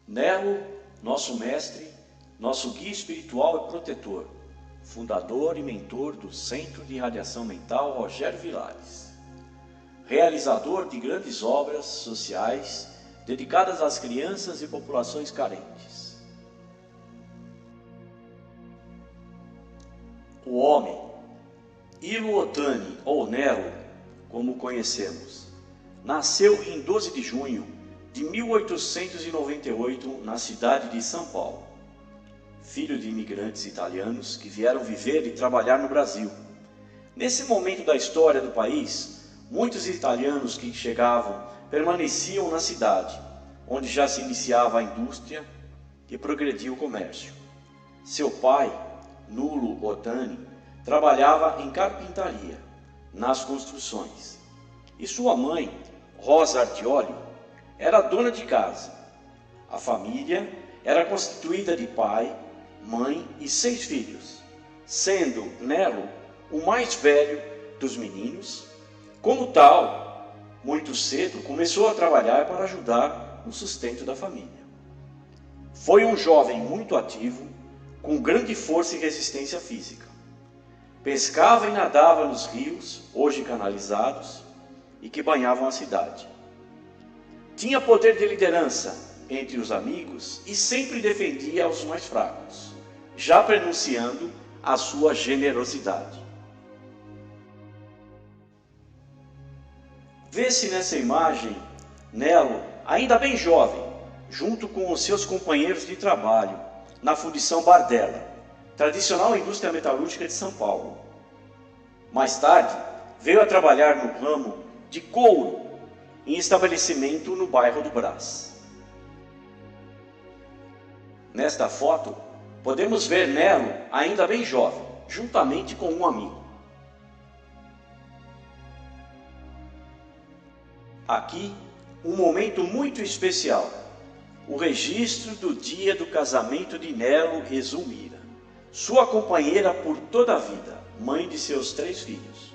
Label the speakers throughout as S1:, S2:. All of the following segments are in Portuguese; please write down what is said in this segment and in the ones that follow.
S1: Nelo, nosso mestre, nosso guia espiritual e protetor, fundador e mentor do Centro de Irradiação Mental Rogério Vilares, realizador de grandes obras sociais dedicadas às crianças e populações carentes. O homem, Ilo Otani, ou Nelo, como o conhecemos, nasceu em 12 de junho de 1898 na cidade de São Paulo, filho de imigrantes italianos que vieram viver e trabalhar no Brasil. Nesse momento da história do país, muitos italianos que chegavam permaneciam na cidade, onde já se iniciava a indústria e progredia o comércio. Seu pai, Nulo Otani, trabalhava em carpintaria, nas construções, e sua mãe, Rosa Artioli, era dona de casa. A família era constituída de pai, mãe e 6 filhos, sendo Nelo o mais velho dos meninos. Como tal, muito cedo começou a trabalhar para ajudar no sustento da família. Foi um jovem muito ativo, com grande força e resistência física. Pescava e nadava nos rios, hoje canalizados, e que banhavam a cidade. Tinha poder de liderança entre os amigos e sempre defendia os mais fracos, já prenunciando a sua generosidade. Vê-se nessa imagem Nelo, ainda bem jovem, junto com os seus companheiros de trabalho, na Fundição Bardella, tradicional indústria metalúrgica de São Paulo. Mais tarde, veio a trabalhar no ramo de couro, em estabelecimento no bairro do Brás. Nesta foto, podemos ver Nelo ainda bem jovem, juntamente com um amigo. Aqui, um momento muito especial, o registro do dia do casamento de Nelo e Zulmira, sua companheira por toda a vida, mãe de seus 3 filhos.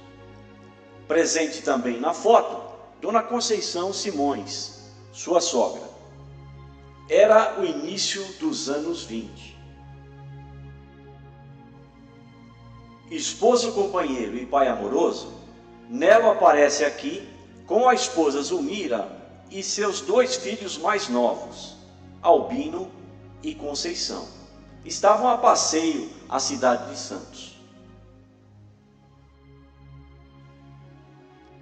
S1: Presente também na foto, Dona Conceição Simões, sua sogra. Era o início dos anos 20. Esposo companheiro e pai amoroso, Nelo aparece aqui com a esposa Zulmira e seus 2 filhos mais novos, Albino e Conceição. Estavam a passeio à cidade de Santos.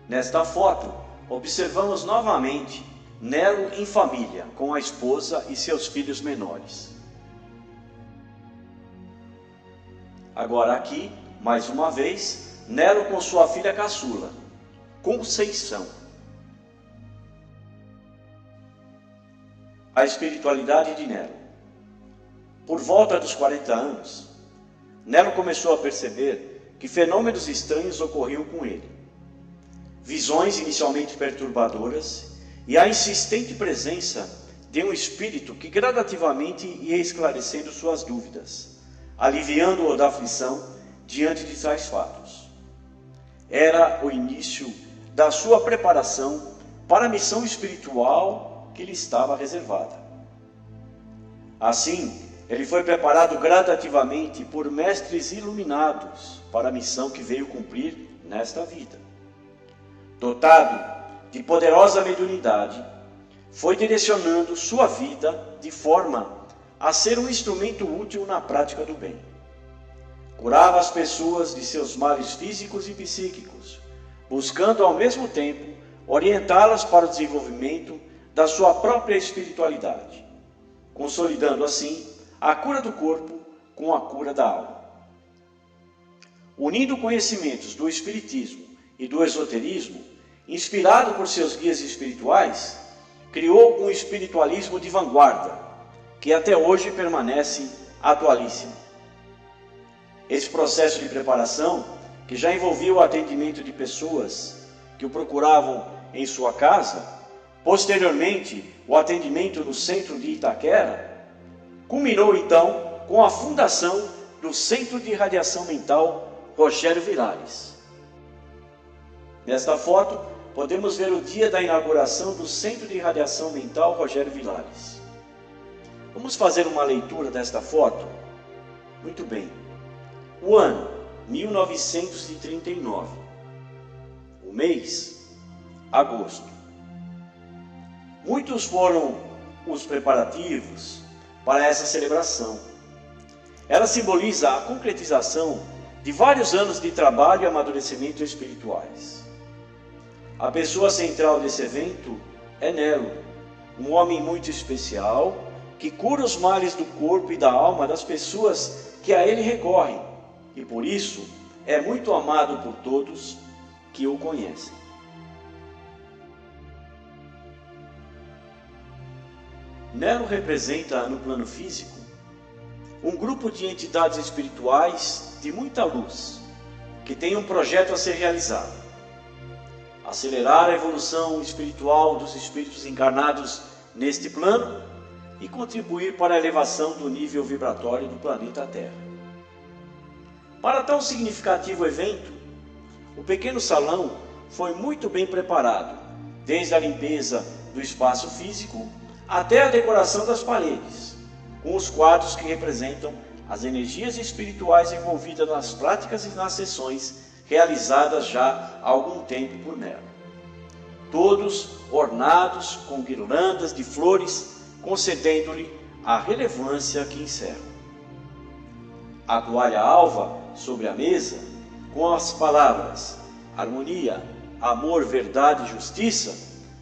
S1: Nesta foto, observamos novamente Nelo em família, com a esposa e seus filhos menores. Agora aqui, mais uma vez, Nelo com sua filha caçula, Conceição. A espiritualidade de Nelo. Por volta dos 40 anos, Nelo começou a perceber que fenômenos estranhos ocorriam com ele. Visões inicialmente perturbadoras e a insistente presença de um espírito que gradativamente ia esclarecendo suas dúvidas, aliviando-o da aflição diante de tais fatos. Era o início da sua preparação para a missão espiritual que lhe estava reservada. Assim, ele foi preparado gradativamente por mestres iluminados para a missão que veio cumprir nesta vida. Dotado de poderosa mediunidade, foi direcionando sua vida de forma a ser um instrumento útil na prática do bem. Curava as pessoas de seus males físicos e psíquicos, buscando ao mesmo tempo orientá-las para o desenvolvimento da sua própria espiritualidade, consolidando assim a cura do corpo com a cura da alma. Unindo conhecimentos do espiritismo e do esoterismo, inspirado por seus guias espirituais, criou um espiritualismo de vanguarda, que até hoje permanece atualíssimo. Esse processo de preparação, que já envolvia o atendimento de pessoas que o procuravam em sua casa, posteriormente o atendimento no centro de Itaquera, culminou então com a fundação do Centro de Irradiação Mental Rogério Vilares. Nesta foto, podemos ver o dia da inauguração do Centro de Irradiação Mental Rogério Vilares. Vamos fazer uma leitura desta foto? Muito bem. O ano, 1939. O mês, agosto. Muitos foram os preparativos para essa celebração. Ela simboliza a concretização de vários anos de trabalho e amadurecimento espirituais. A pessoa central desse evento é Nelo, um homem muito especial que cura os males do corpo e da alma das pessoas que a ele recorrem e por isso é muito amado por todos que o conhecem. Nelo representa, no plano físico, um grupo de entidades espirituais de muita luz, que tem um projeto a ser realizado: acelerar a evolução espiritual dos espíritos encarnados neste plano e contribuir para a elevação do nível vibratório do planeta Terra. Para tão significativo evento, o pequeno salão foi muito bem preparado, desde a limpeza do espaço físico até a decoração das paredes, com os quadros que representam as energias espirituais envolvidas nas práticas e nas sessões realizadas já há algum tempo por Nelo. Todos ornados com guirlandas de flores, concedendo-lhe a relevância que encerram. A toalha alva sobre a mesa, com as palavras harmonia, amor, verdade e justiça,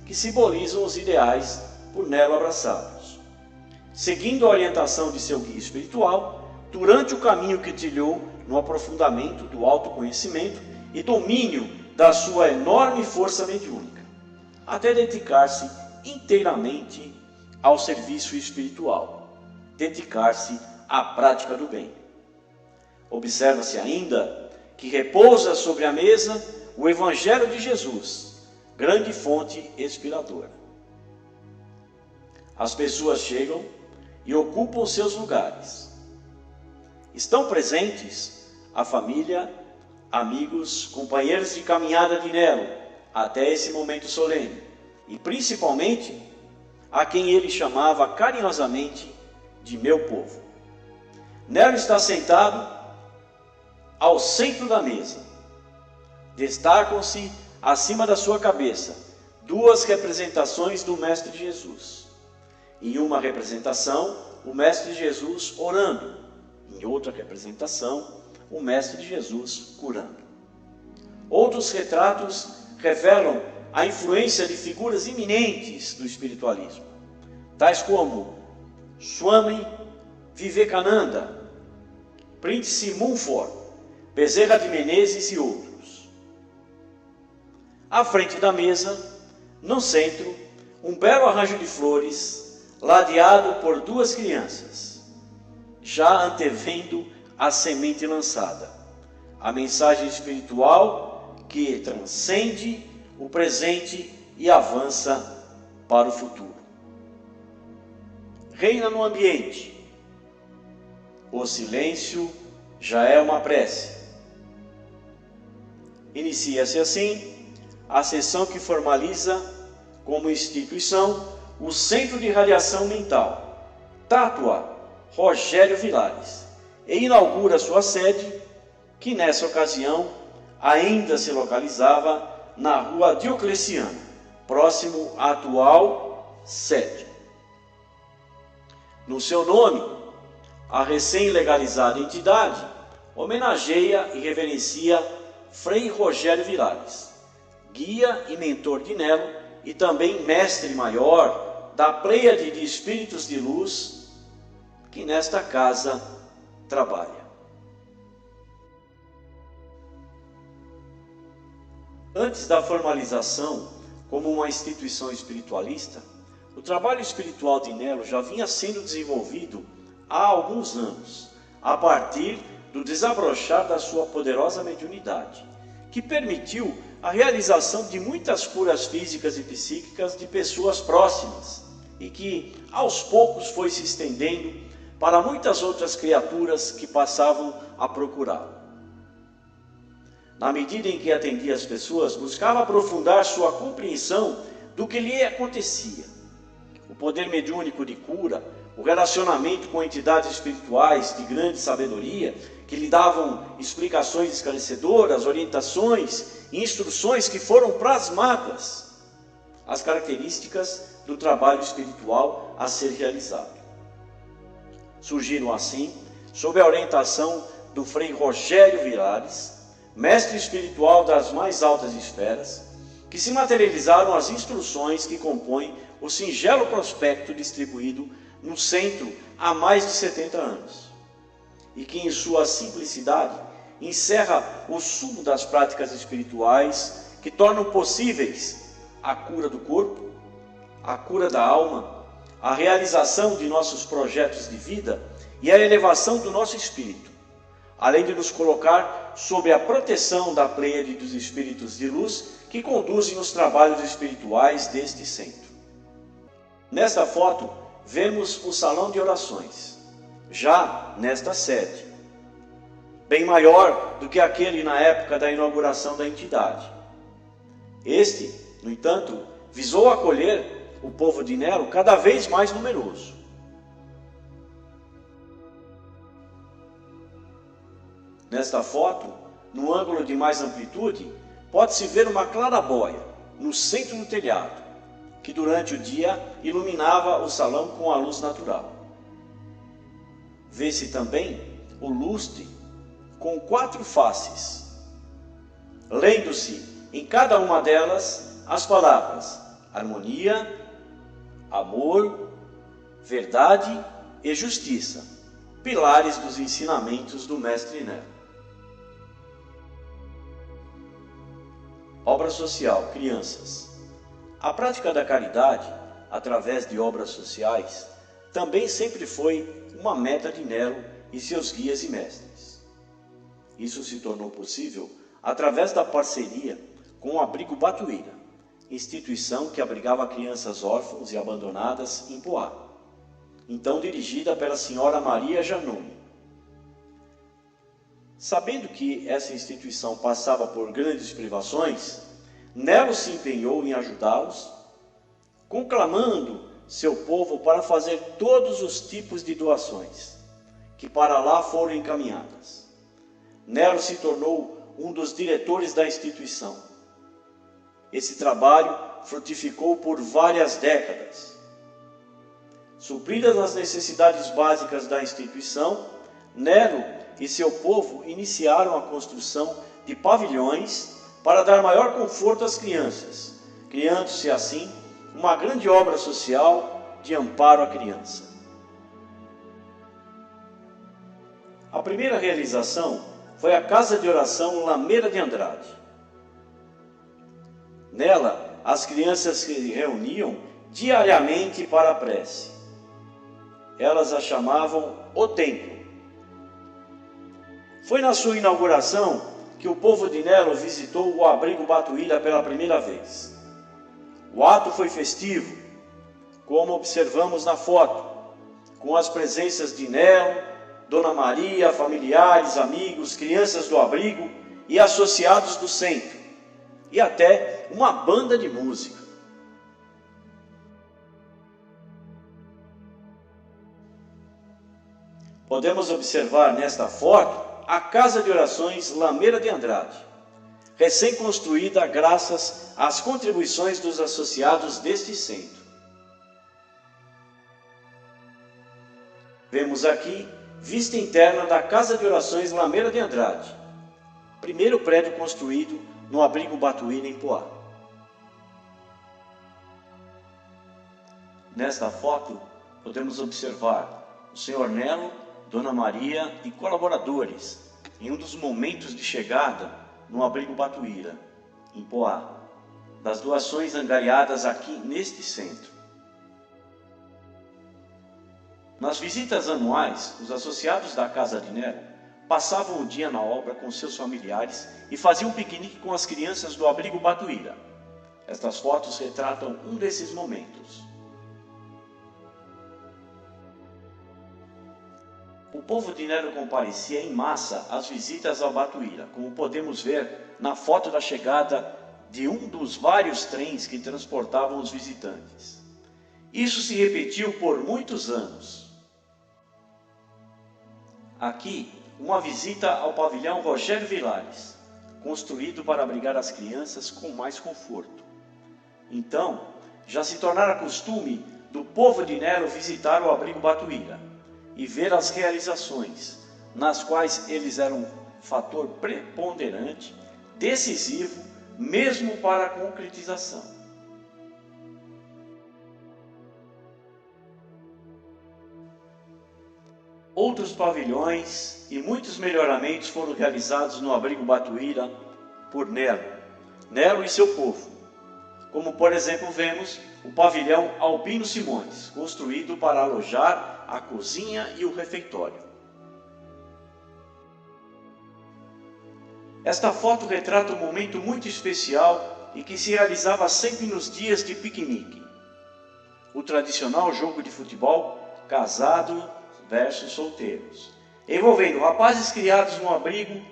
S1: que simbolizam os ideais por Nelo abraçados. Seguindo a orientação de seu guia espiritual, durante o caminho que trilhou no aprofundamento do autoconhecimento e domínio da sua enorme força mediúnica, até dedicar-se inteiramente ao serviço espiritual, dedicar-se à prática do bem. Observa-se ainda que repousa sobre a mesa o Evangelho de Jesus, grande fonte inspiradora. As pessoas chegam e ocupam seus lugares. Estão presentes a família, amigos, companheiros de caminhada de Nelo até esse momento solene, e principalmente a quem ele chamava carinhosamente de meu povo. Nelo está sentado ao centro da mesa. Destacam-se acima da sua cabeça duas representações do Mestre Jesus. Em uma representação, o Mestre Jesus orando. Em outra representação, o Mestre Jesus curando. Outros retratos revelam a influência de figuras iminentes do espiritualismo, tais como Swami Vivekananda, Príncipe Mumford, Bezerra de Menezes e outros. À frente da mesa, no centro, um belo arranjo de flores, ladeado por duas crianças, já antevendo a semente lançada, a mensagem espiritual que transcende o presente e avança para o futuro. Reina no ambiente. O silêncio já é uma prece. Inicia-se assim a sessão que formaliza como instituição o Centro de Radiação Mental, Tátua Rogério Vilares, e inaugura sua sede, que nessa ocasião ainda se localizava na Rua Diocleciano, próximo à atual sede. No seu nome, a recém-legalizada entidade homenageia e reverencia Frei Rogério Vilares, guia e mentor de Nelo e também mestre maior da pleiade de espíritos de luz que nesta casa trabalha. Antes da formalização como uma instituição espiritualista, o trabalho espiritual de Nelo já vinha sendo desenvolvido há alguns anos, a partir do desabrochar da sua poderosa mediunidade, que permitiu a realização de muitas curas físicas e psíquicas de pessoas próximas e que, aos poucos, foi se estendendo para muitas outras criaturas que passavam a procurá-lo. Na medida em que atendia as pessoas, buscava aprofundar sua compreensão do que lhe acontecia, o poder mediúnico de cura, o relacionamento com entidades espirituais de grande sabedoria, que lhe davam explicações esclarecedoras, orientações e instruções que foram plasmadas, as características do trabalho espiritual a ser realizado. Surgiram assim, sob a orientação do Frei Rogério Vilares, mestre espiritual das mais altas esferas, que se materializaram as instruções que compõem o singelo prospecto distribuído no centro há mais de 70 anos, e que em sua simplicidade encerra o sumo das práticas espirituais que tornam possíveis a cura do corpo, a cura da alma, a realização de nossos projetos de vida e a elevação do nosso espírito, além de nos colocar sob a proteção da pleiade dos espíritos de luz que conduzem os trabalhos espirituais deste centro. Nesta foto, vemos o salão de orações, já nesta sede, bem maior do que aquele na época da inauguração da entidade. Este, no entanto, visou acolher o povo de Nelo cada vez mais numeroso. Nesta foto, no ângulo de mais amplitude, pode-se ver uma claraboia no centro do telhado, que durante o dia iluminava o salão com a luz natural. Vê-se também o lustre com 4 faces, lendo-se em cada uma delas as palavras harmonia, amor, verdade e justiça, pilares dos ensinamentos do Mestre Nelo. Obra social, crianças. A prática da caridade, através de obras sociais, também sempre foi uma meta de Nelo e seus guias e mestres. Isso se tornou possível através da parceria com o Abrigo Batuíra, instituição que abrigava crianças órfãs e abandonadas em Poá, então dirigida pela senhora Maria Janone. Sabendo que essa instituição passava por grandes privações, Nelo se empenhou em ajudá-los, conclamando seu povo para fazer todos os tipos de doações, que para lá foram encaminhadas. Nelo se tornou um dos diretores da instituição. Esse trabalho frutificou por várias décadas. Supridas as necessidades básicas da instituição, Nelo e seu povo iniciaram a construção de pavilhões para dar maior conforto às crianças, criando-se assim uma grande obra social de amparo à criança. A primeira realização foi a Casa de Oração Lameira de Andrade. Nela, as crianças se reuniam diariamente para a prece. Elas a chamavam o Templo. Foi na sua inauguração que o povo de Nelo visitou o Abrigo Batuíra pela primeira vez. O ato foi festivo, como observamos na foto, com as presenças de Nelo, Dona Maria, familiares, amigos, crianças do abrigo e associados do centro, e até uma banda de música. Podemos observar nesta foto a Casa de Orações Lameira de Andrade, recém-construída graças às contribuições dos associados deste centro. Vemos aqui vista interna da Casa de Orações Lameira de Andrade, primeiro prédio construído no Abrigo Batuíra, em Poá. Nesta foto, podemos observar o Senhor Nelo, Dona Maria e colaboradores em um dos momentos de chegada no Abrigo Batuíra, em Poá, das doações angariadas aqui neste centro. Nas visitas anuais, os associados da Casa de Nelo passavam o dia na obra com seus familiares e faziam um piquenique com as crianças do Abrigo Batuíra. Estas fotos retratam um desses momentos. O povo de Nelo comparecia em massa às visitas ao Batuíra, como podemos ver na foto da chegada de um dos vários trens que transportavam os visitantes. Isso se repetiu por muitos anos. Aqui, uma visita ao pavilhão Rogério Vilares, construído para abrigar as crianças com mais conforto. Então, já se tornara costume do povo de Nelo visitar o abrigo Batuíra e ver as realizações, nas quais eles eram fator preponderante, decisivo, mesmo para a concretização. Outros pavilhões e muitos melhoramentos foram realizados no abrigo Batuíra por Nelo e seu povo, como por exemplo vemos o pavilhão Albino Simões, construído para alojar a cozinha e o refeitório. Esta foto retrata um momento muito especial e que se realizava sempre nos dias de piquenique. O tradicional jogo de futebol casado versus solteiros, envolvendo rapazes criados no abrigo,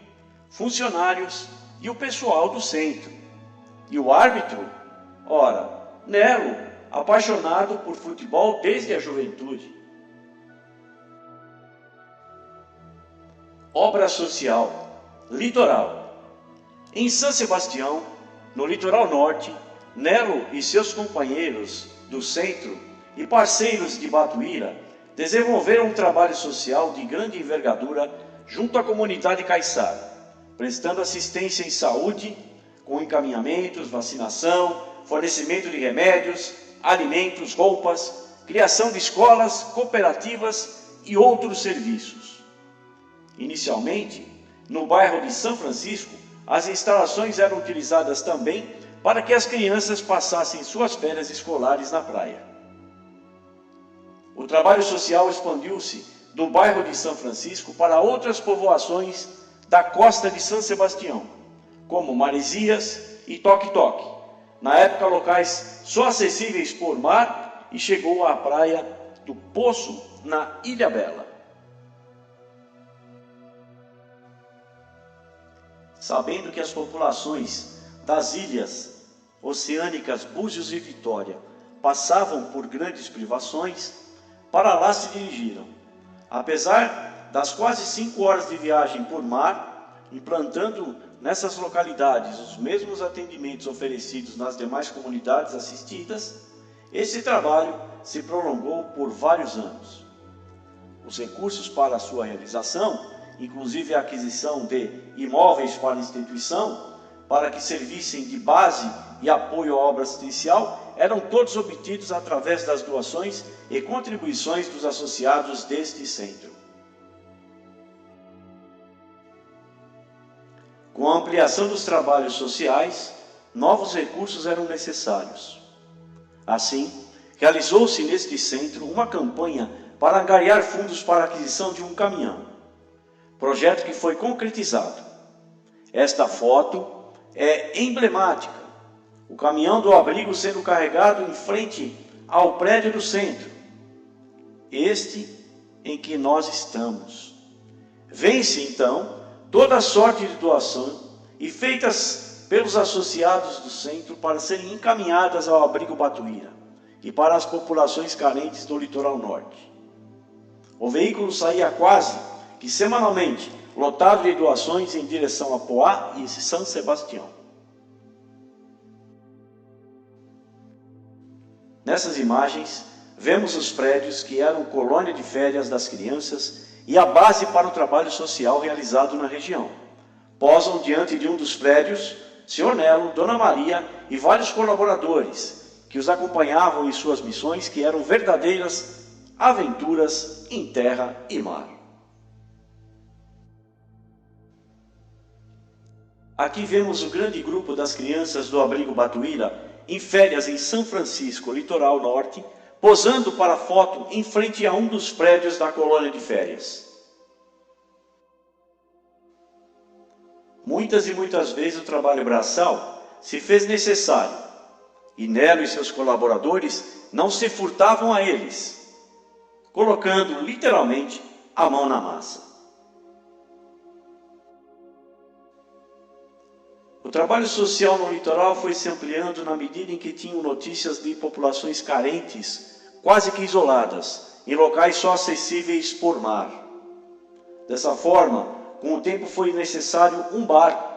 S1: funcionários e o pessoal do centro. E o árbitro, ora, Nelo, apaixonado por futebol desde a juventude. Obra social, litoral. Em São Sebastião, no litoral norte, Nelo e seus companheiros do centro e parceiros de Batuíra desenvolveram um trabalho social de grande envergadura junto à comunidade caiçara, prestando assistência em saúde, com encaminhamentos, vacinação, fornecimento de remédios, alimentos, roupas, criação de escolas, cooperativas e outros serviços. Inicialmente, no bairro de São Francisco, as instalações eram utilizadas também para que as crianças passassem suas férias escolares na praia. O trabalho social expandiu-se do bairro de São Francisco para outras povoações da costa de São Sebastião, como Maresias e Toque-Toque, na época locais só acessíveis por mar, e chegou à praia do Poço, na Ilha Bela. Sabendo que as populações das ilhas oceânicas Búzios e Vitória passavam por grandes privações, para lá se dirigiram. Apesar das quase 5 horas de viagem por mar, implantando nessas localidades os mesmos atendimentos oferecidos nas demais comunidades assistidas, esse trabalho se prolongou por vários anos. Os recursos para a sua realização, inclusive a aquisição de imóveis para a instituição, para que servissem de base e apoio à obra assistencial, eram todos obtidos através das doações e contribuições dos associados deste centro. Com a ampliação dos trabalhos sociais, novos recursos eram necessários. Assim, realizou-se neste centro uma campanha para angariar fundos para a aquisição de um caminhão, projeto que foi concretizado. Esta foto é emblemática, o caminhão do abrigo sendo carregado em frente ao prédio do centro, este em que nós estamos. Vence então toda sorte de doação e feitas pelos associados do centro para serem encaminhadas ao abrigo Batuíra e para as populações carentes do litoral norte. O veículo saía quase que semanalmente, lotado de doações em direção a Poá e São Sebastião. Nessas imagens, vemos os prédios que eram colônia de férias das crianças e a base para o trabalho social realizado na região. Posam diante de um dos prédios, Sr. Nelo, Dona Maria e vários colaboradores que os acompanhavam em suas missões, que eram verdadeiras aventuras em terra e mar. Aqui vemos o grande grupo das crianças do abrigo Batuíra em férias em São Francisco, litoral norte, posando para foto em frente a um dos prédios da colônia de férias. Muitas e muitas vezes o trabalho braçal se fez necessário, e Nelo e seus colaboradores não se furtavam a eles, colocando literalmente a mão na massa. O trabalho social no litoral foi se ampliando na medida em que tinham notícias de populações carentes quase que isoladas, em locais só acessíveis por mar. Dessa forma, com o tempo foi necessário um barco.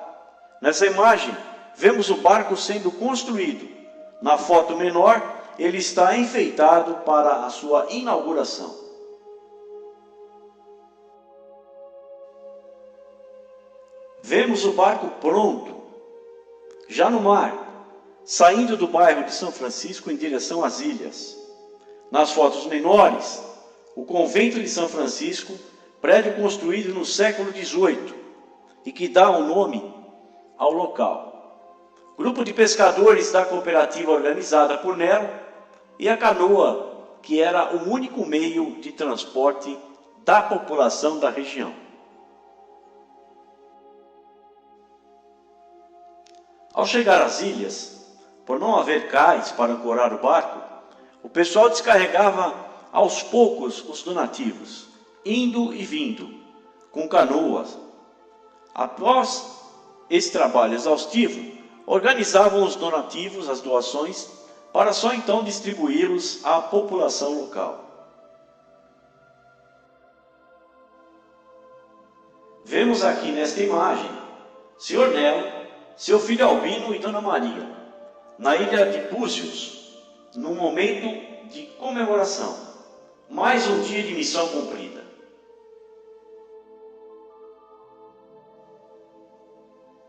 S1: Nessa imagem, vemos o barco sendo construído. Na foto menor, ele está enfeitado para a sua inauguração. Vemos o barco pronto, já no mar, saindo do bairro de São Francisco em direção às ilhas. Nas fotos menores, o convento de São Francisco, prédio construído no século XVIII e que dá o nome ao local. Grupo de pescadores da cooperativa organizada por Nero e a canoa, que era o único meio de transporte da população da região. Ao chegar às ilhas, por não haver cais para ancorar o barco, o pessoal descarregava aos poucos os donativos, indo e vindo, com canoas. Após esse trabalho exaustivo, organizavam os donativos, as doações, para só então distribuí-los à população local. Vemos aqui nesta imagem, Sr. Nelo, seu filho Albino e Dona Maria, na ilha de Búzios, num momento de comemoração, mais um dia de missão cumprida.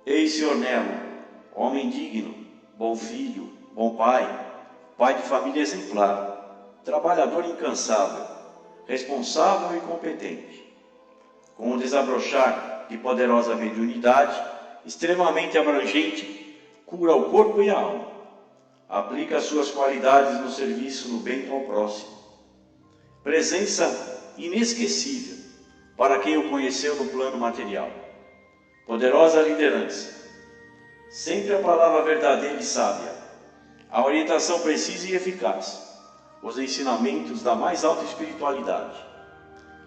S1: Ei, Sr. Nelo, homem digno, bom filho, bom pai, pai de família exemplar, trabalhador incansável, responsável e competente, com um desabrochar de poderosa mediunidade, extremamente abrangente, cura o corpo e a alma, aplica suas qualidades no serviço no bem ao próximo. Presença inesquecível para quem o conheceu no plano material. Poderosa liderança, sempre a palavra verdadeira e sábia, a orientação precisa e eficaz, os ensinamentos da mais alta espiritualidade.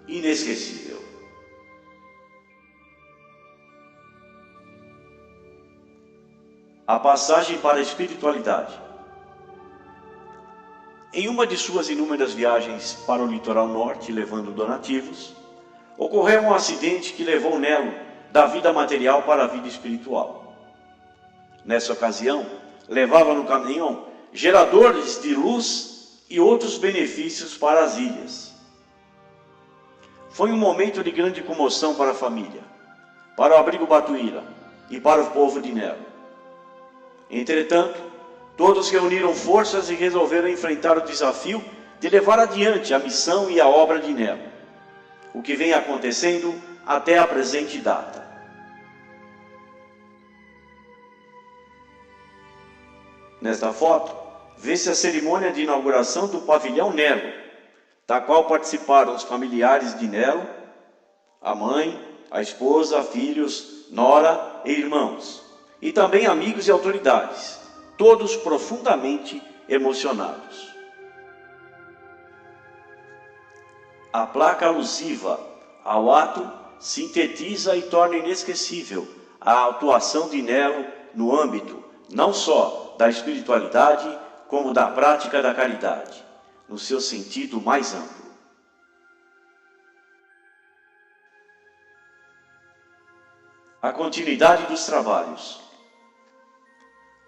S1: Inesquecível. A passagem para a espiritualidade. Em uma de suas inúmeras viagens para o litoral norte, levando donativos, ocorreu um acidente que levou Nelo da vida material para a vida espiritual. Nessa ocasião, levava no caminhão geradores de luz e outros benefícios para as ilhas. Foi um momento de grande comoção para a família, para o abrigo Batuíra e para o povo de Nelo. Entretanto, todos reuniram forças e resolveram enfrentar o desafio de levar adiante a missão e a obra de Nelo, o que vem acontecendo até a presente data. Nesta foto, vê-se a cerimônia de inauguração do pavilhão Nelo, da qual participaram os familiares de Nelo, a mãe, a esposa, filhos, nora e irmãos, e também amigos e autoridades, todos profundamente emocionados. A placa alusiva ao ato sintetiza e torna inesquecível a atuação de Nelo no âmbito não só da espiritualidade, como da prática da caridade, no seu sentido mais amplo. A continuidade dos trabalhos.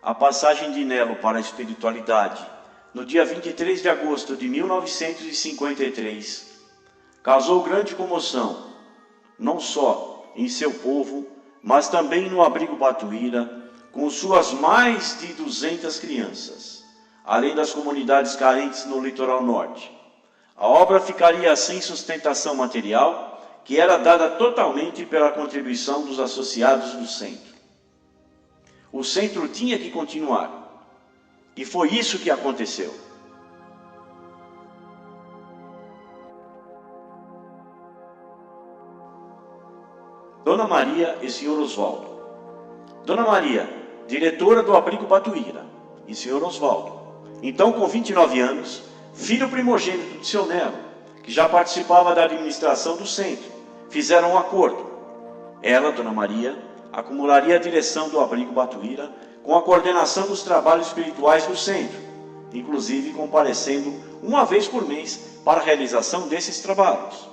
S1: A passagem de Nelo para a espiritualidade, no dia 23 de agosto de 1953, causou grande comoção, não só em seu povo, mas também no abrigo Batuíra, com suas mais de 200 crianças, além das comunidades carentes no litoral norte. A obra ficaria sem sustentação material, que era dada totalmente pela contribuição dos associados do centro. O centro tinha que continuar, e foi isso que aconteceu. Dona Maria e Sr. Oswaldo. Dona Maria, diretora do abrigo Batuíra, e Sr. Oswaldo, então com 29 anos, filho primogênito de seu Nelo, que já participava da administração do centro, fizeram um acordo. Ela, Dona Maria, acumularia a direção do abrigo Batuíra com a coordenação dos trabalhos espirituais do centro, inclusive comparecendo uma vez por mês para a realização desses trabalhos.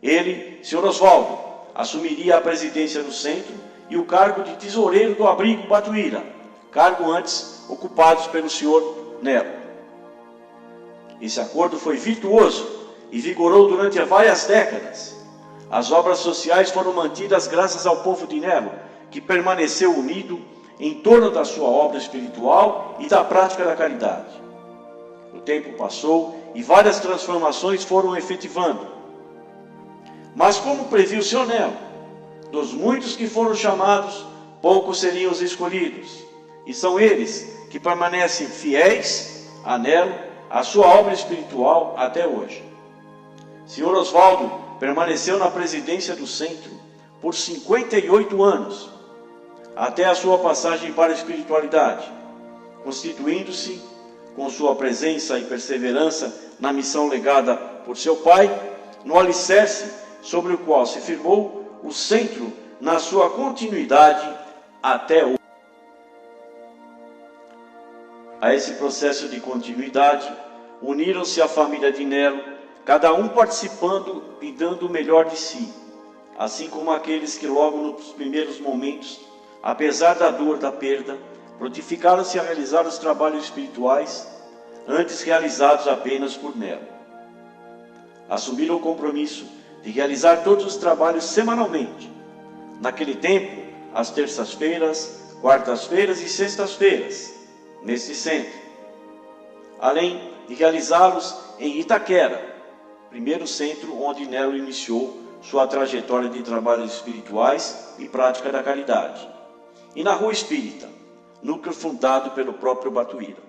S1: Ele, Sr. Oswaldo, assumiria a presidência do centro e o cargo de tesoureiro do abrigo Batuíra, cargo antes ocupados pelo Sr. Nero. Esse acordo foi virtuoso e vigorou durante várias décadas. As obras sociais foram mantidas graças ao povo de Nero, que permaneceu unido em torno da sua obra espiritual e da prática da caridade. O tempo passou e várias transformações foram efetivando. Mas como previu o Sr. Nero, dos muitos que foram chamados, poucos seriam os escolhidos, e são eles que permanecem fiéis a Nero, a sua obra espiritual até hoje. Sr. Oswaldo permaneceu na presidência do centro por 58 anos, até a sua passagem para a espiritualidade, constituindo-se, com sua presença e perseverança na missão legada por seu pai, no alicerce sobre o qual se firmou o centro na sua continuidade até hoje. A esse processo de continuidade, uniram-se a família de Nero, cada um participando e dando o melhor de si, assim como aqueles que logo nos primeiros momentos, apesar da dor da perda, prontificaram-se a realizar os trabalhos espirituais, antes realizados apenas por Nero. Assumiram o compromisso de realizar todos os trabalhos semanalmente, naquele tempo, às terças-feiras, quartas-feiras e sextas-feiras, nesse centro, além de realizá-los em Itaquera, primeiro centro onde Nero iniciou sua trajetória de trabalhos espirituais e prática da caridade, e na Rua Espírita, núcleo fundado pelo próprio Batuíra.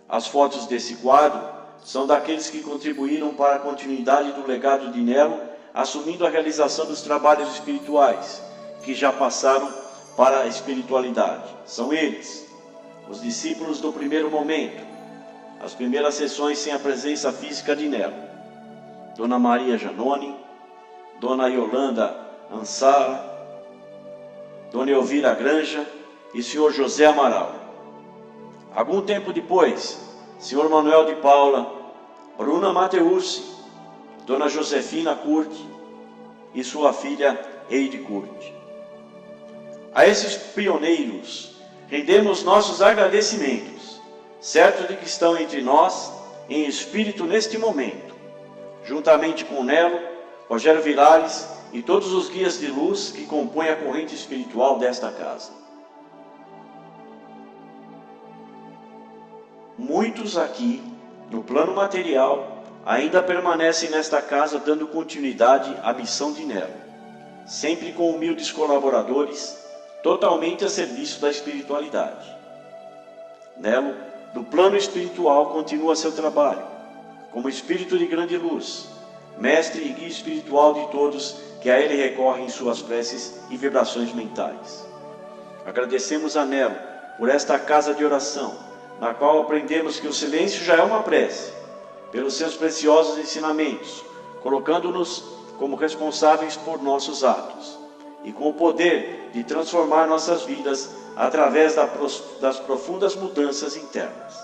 S1: As fotos desse quadro são daqueles que contribuíram para a continuidade do legado de Nero, assumindo a realização dos trabalhos espirituais, que já passaram para a espiritualidade. São eles, os discípulos do primeiro momento, as primeiras sessões sem a presença física de Nero: Dona Maria Janone, Dona Yolanda Ansara, Dona Elvira Granja e Sr. José Amaral. Algum tempo depois, Sr. Manuel de Paula, Bruna Mateucci, Dona Josefina Curti e sua filha Eide Curti. A esses pioneiros rendemos nossos agradecimentos, certo de que estão entre nós em espírito neste momento, juntamente com Nelo, Rogério Vilares e todos os guias de luz que compõem a corrente espiritual desta casa. Muitos aqui, no plano material, ainda permanecem nesta casa dando continuidade à missão de Nelo, sempre com humildes colaboradores, totalmente a serviço da espiritualidade. Nelo, do plano espiritual, continua seu trabalho, como espírito de grande luz, mestre e guia espiritual de todos que a ele recorrem em suas preces e vibrações mentais. Agradecemos a Nelo por esta casa de oração, na qual aprendemos que o silêncio já é uma prece, pelos seus preciosos ensinamentos, colocando-nos como responsáveis por nossos atos, e com o poder de transformar nossas vidas através das profundas mudanças internas,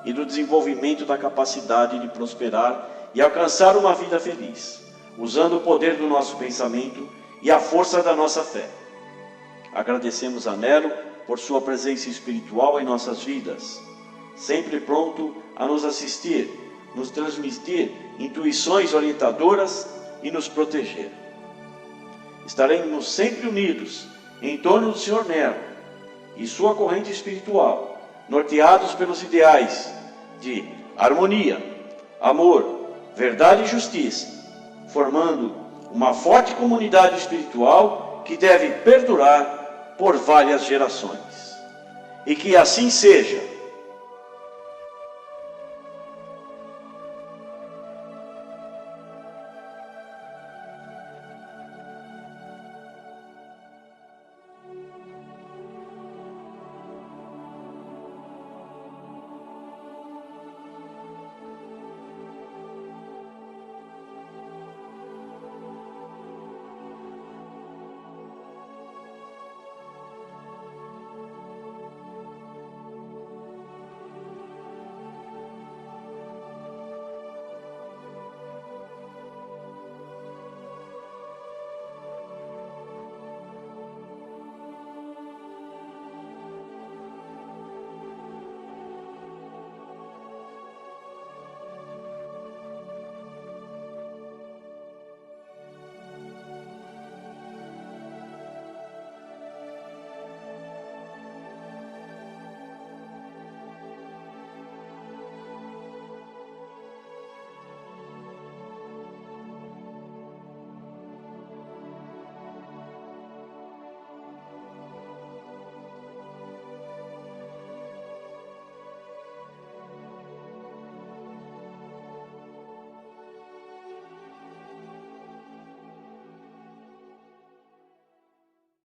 S1: e do desenvolvimento da capacidade de prosperar e alcançar uma vida feliz, usando o poder do nosso pensamento e a força da nossa fé. Agradecemos a Nero por sua presença espiritual em nossas vidas, sempre pronto a nos assistir, nos transmitir intuições orientadoras e nos proteger. Estaremos sempre unidos em torno do Sr. Nero e sua corrente espiritual, norteados pelos ideais de harmonia, amor, verdade e justiça, formando uma forte comunidade espiritual que deve perdurar por várias gerações. E que assim seja.